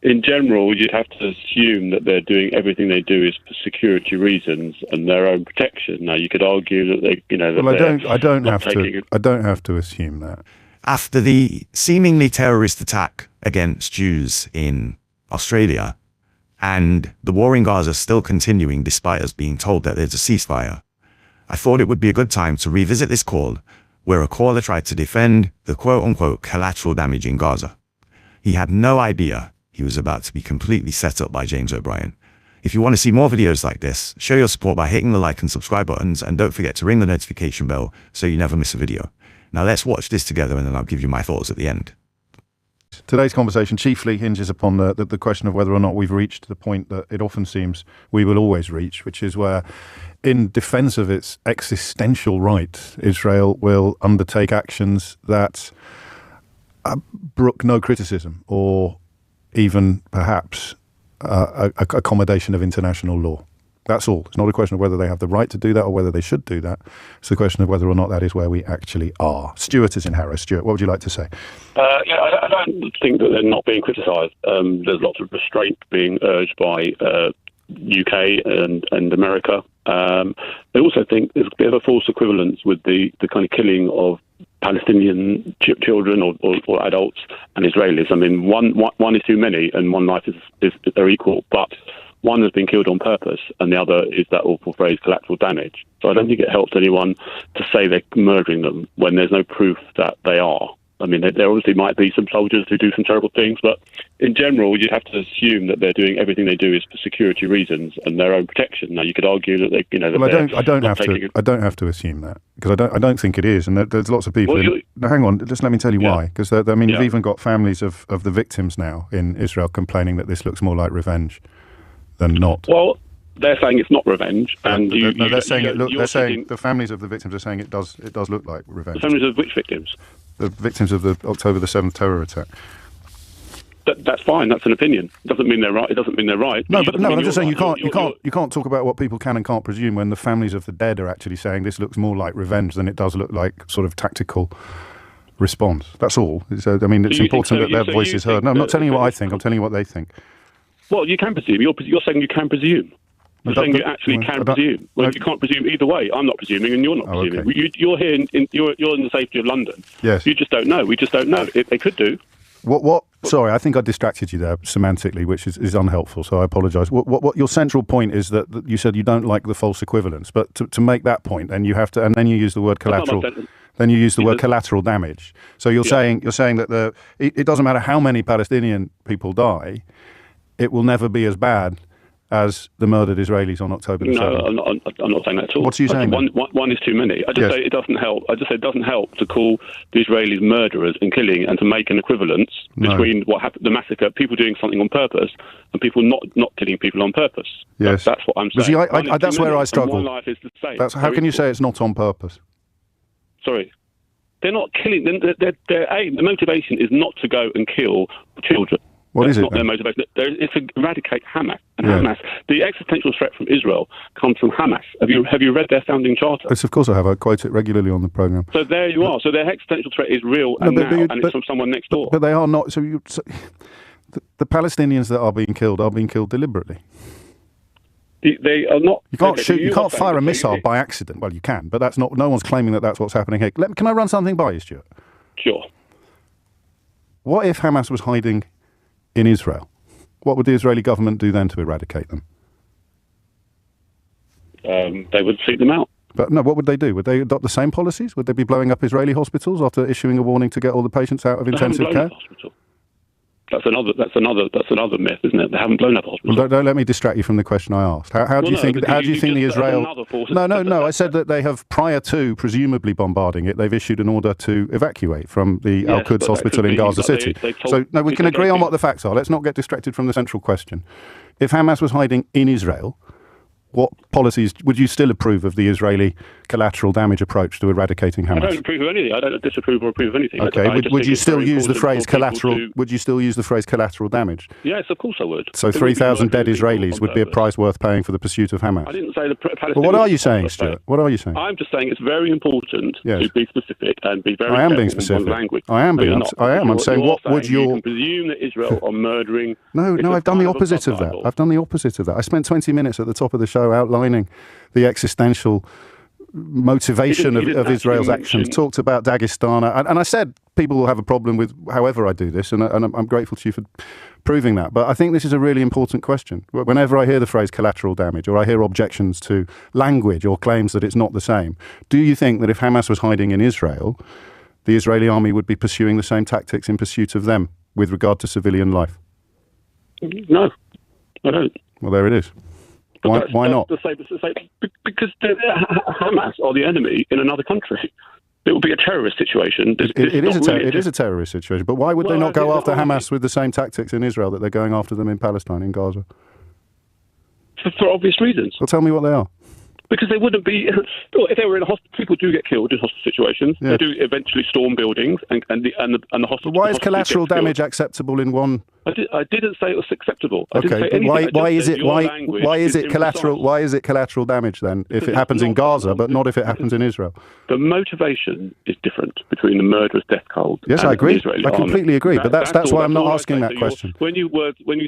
in general, you'd have to assume that they're doing everything they do is for security reasons and their own protection. Now, you could argue that they, that well, I don't have to assume that. After the seemingly terrorist attack against Jews in Australia, and the war in Gaza still continuing despite us being told that there's a ceasefire, I thought it would be a good time to revisit this call, where a caller tried to defend the quote-unquote collateral damage in Gaza. He had no idea he was about to be completely set up by James O'Brien. If you want to see more videos like this, show your support by hitting the like and subscribe buttons, and don't forget to ring the notification bell so you never miss a video. Now let's watch this together, and then I'll give you my thoughts at the end. Today's conversation chiefly hinges upon the question of whether or not we've reached the point that it often seems we will always reach, which is where, in defense of its existential right, Israel will undertake actions that brook no criticism or even perhaps accommodation of international law. That's all. It's not a question of whether they have the right to do that or whether they should do that. It's the question of whether or not that is where we actually are. Stuart is in Harrow. Stuart, what would you like to say? I don't think that they're not being criticised. There's lots of restraint being urged by UK and America. I also think there's a bit of a false equivalence with the kind of killing of Palestinian children or adults and Israelis. I mean, one is too many, and one life is they're equal, but one has been killed on purpose, and the other is that awful phrase, collateral damage. So I don't think it helps anyone to say they're murdering them when there's no proof that they are. I mean, there obviously might be some soldiers who do some terrible things, but in general, you'd have to assume that they're doing everything they do is for security reasons and their own protection. Now, you could argue that they, well, I don't have to assume that, because I don't think it is, and there's lots of people. Now, hang on, just let me tell you why, because you've even got families of the victims now in Israel complaining that this looks more like revenge than not. Well, they're saying it's not revenge, and they're saying the families of the victims are saying it does look like revenge. The families of which victims? The victims of the October the 7th terror attack. That's fine. That's an opinion. It doesn't mean they're right. It doesn't mean they're right. No, I'm just saying you can't talk about what people can and can't presume when the families of the dead are actually saying this looks more like revenge than it does look like sort of tactical response. That's all. So it's important that their voice is heard. No, I'm not telling you what I think. I'm telling you what they think. Well, you can presume. You're saying you can presume. You're saying you actually can presume. Well, you can't presume either way. I'm not presuming, and you're not presuming. Okay. You're here. You're in the safety of London. Yes. You just don't know. We just don't know. They could do. What? Sorry, I think I distracted you there semantically, which is unhelpful. So I apologise. What your central point is that you said you don't like the false equivalence, but to make that point, then you have to, and then you use the word collateral. Then you use the word collateral damage. So you're saying that it doesn't matter how many Palestinian people die, it will never be as bad as the murdered Israelis on October the 7th. No, I'm not saying that at all. What are you saying? One is too many. I just say it doesn't help. I just say it doesn't help to call the Israelis murderers and killing, and to make an equivalence between what happened, the massacre, people doing something on purpose, and people not killing people on purpose. Yes, that's what I'm saying. See, that's where I struggle. One life is the same. How can you say it's not on purpose? Sorry. They're not killing. Their aim, the motivation is not to go and kill children. What is it? Not their motivation. It's to eradicate Hamas. And Hamas, the existential threat from Israel comes from Hamas. Have you read their founding charter? Yes, of course I have. I quote it regularly on the programme. So there you are. So their existential threat is real and it's from someone next door. But they are not. So the Palestinians that are being killed deliberately. They are not. You can't shoot. You can't fire a missile by accident. Well, you can, but that's not. No one's claiming that that's what's happening here. Can I run something by you, Stuart? Sure. What if Hamas was hiding in Israel? What would the Israeli government do then to eradicate them? They would seek them out. But no, what would they do? Would they adopt the same policies? Would they be blowing up Israeli hospitals after issuing a warning to get all the patients out of intensive care? That's another myth, isn't it? They haven't blown up a hospital. Well, don't let me distract you from the question I asked. How do you think the Israel? No. I said that they have, prior to presumably bombarding it, they've issued an order to evacuate from the Al Quds hospital in Gaza City. We can agree on what the facts are. Let's not get distracted from the central question. If Hamas was hiding in Israel, what policies would you still approve of the Israeli collateral damage approach to eradicating Hamas? I don't approve of anything. I don't disapprove or approve of anything. Okay, would you still use the phrase collateral? Would you still use the phrase collateral damage? Yes, of course I would. So 3,000 dead Israelis would be a price worth paying for the pursuit of Hamas. I didn't say the Palestinians. Well, what are you saying, Stuart? What are you saying? I'm just saying it's very important to be specific and be very I am careful being specific. with one's language. I am being. I am. I'm saying, what would your? You can presume that Israel are murdering. No, I've done the opposite of that. I've done the opposite of that. I spent 20 minutes at the top of the show outlining the existential motivation of Israel's actions, talked about Dagestan, and I said people will have a problem with however I do this, and I'm grateful to you for proving that. But I think this is a really important question. Whenever I hear the phrase collateral damage, or I hear objections to language or claims that it's not the same, do you think that if Hamas was hiding in Israel, the Israeli army would be pursuing the same tactics in pursuit of them with regard to civilian life? No, I don't. Well, there it is. Why not? Because Hamas are the enemy in another country. It would be a terrorist situation. It is a terrorist situation. But why would they not go after Hamas with the same tactics in Israel that they're going after them in Palestine, in Gaza? For obvious reasons. Well, tell me what they are. Because they wouldn't be. If they were in a hospital, people do get killed in hostage situations. Yeah. They do eventually storm buildings, and the hostage. But why is collateral damage acceptable in one? I didn't say it was acceptable. Okay, but why is it collateral? Why is it collateral damage then if it happens in Gaza, but not if it happens in Israel? The motivation is different between the murderous death cult. Yes, I agree. I completely agree. But that's why I'm not asking that question. When you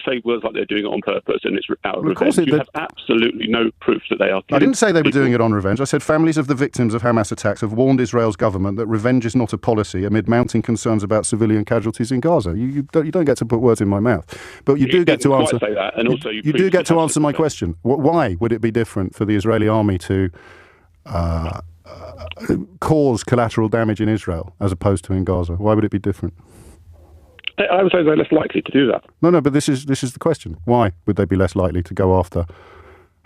say words like they're doing it on purpose and it's out of revenge, you have absolutely no proof that they are. I didn't say they were doing it on revenge. I said families of the victims of Hamas attacks have warned Israel's government that revenge is not a policy amid mounting concerns about civilian casualties in Gaza. You don't get to put words in my mouth, but you do get to answer. Say that, and also you do get to answer my question. Why would it be different for the Israeli army to cause collateral damage in Israel as opposed to in Gaza? Why would it be different? I would say they're less likely to do that. No, but this is the question. Why would they be less likely to go after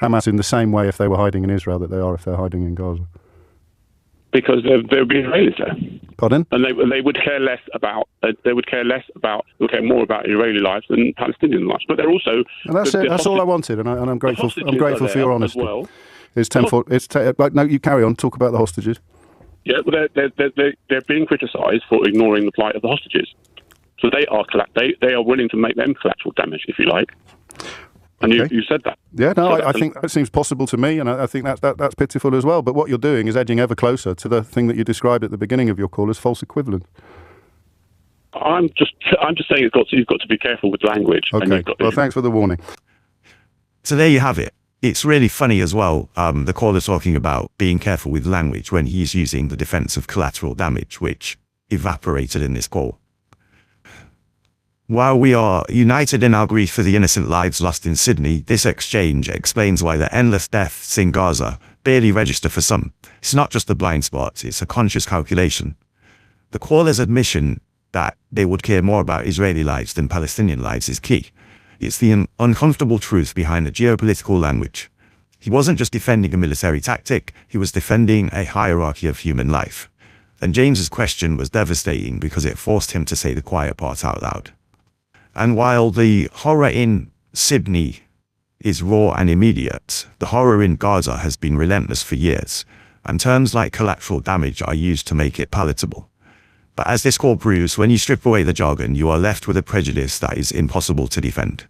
Hamas in the same way if they were hiding in Israel that they are if they're hiding in Gaza? Because there would be Israelis there. Pardon? And they would care less about. They would care more about Israeli lives than Palestinian lives. But they're also. And that's it. That's all I wanted, and I'm grateful. I'm grateful for your honesty. Well. No, you carry on. Talk about the hostages. Yeah, well, they're being criticised for ignoring the plight of the hostages. So they are willing to make them collateral damage, if you like. And okay. you said that. Yeah, no, I think that seems possible to me, and I think that's pitiful as well. But what you're doing is edging ever closer to the thing that you described at the beginning of your call as false equivalent. I'm just saying you've got to be careful with language. Okay. Well, thanks for the warning. So there you have it. It's really funny as well. The caller talking about being careful with language when he's using the defense of collateral damage, which evaporated in this call. While we are united in our grief for the innocent lives lost in Sydney, this exchange explains why the endless deaths in Gaza barely register for some. It's not just a blind spot, it's a conscious calculation. The caller's admission that they would care more about Israeli lives than Palestinian lives is key. It's the uncomfortable truth behind the geopolitical language. He wasn't just defending a military tactic, he was defending a hierarchy of human life. And James's question was devastating because it forced him to say the quiet part out loud. And while the horror in Sydney is raw and immediate, the horror in Gaza has been relentless for years, and terms like collateral damage are used to make it palatable. But as this call proves, when you strip away the jargon, you are left with a prejudice that is impossible to defend.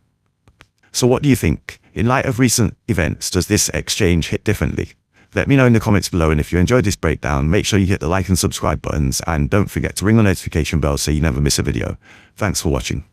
So what do you think? In light of recent events, does this exchange hit differently? Let me know in the comments below, and if you enjoyed this breakdown, make sure you hit the like and subscribe buttons, and don't forget to ring the notification bell so you never miss a video. Thanks for watching.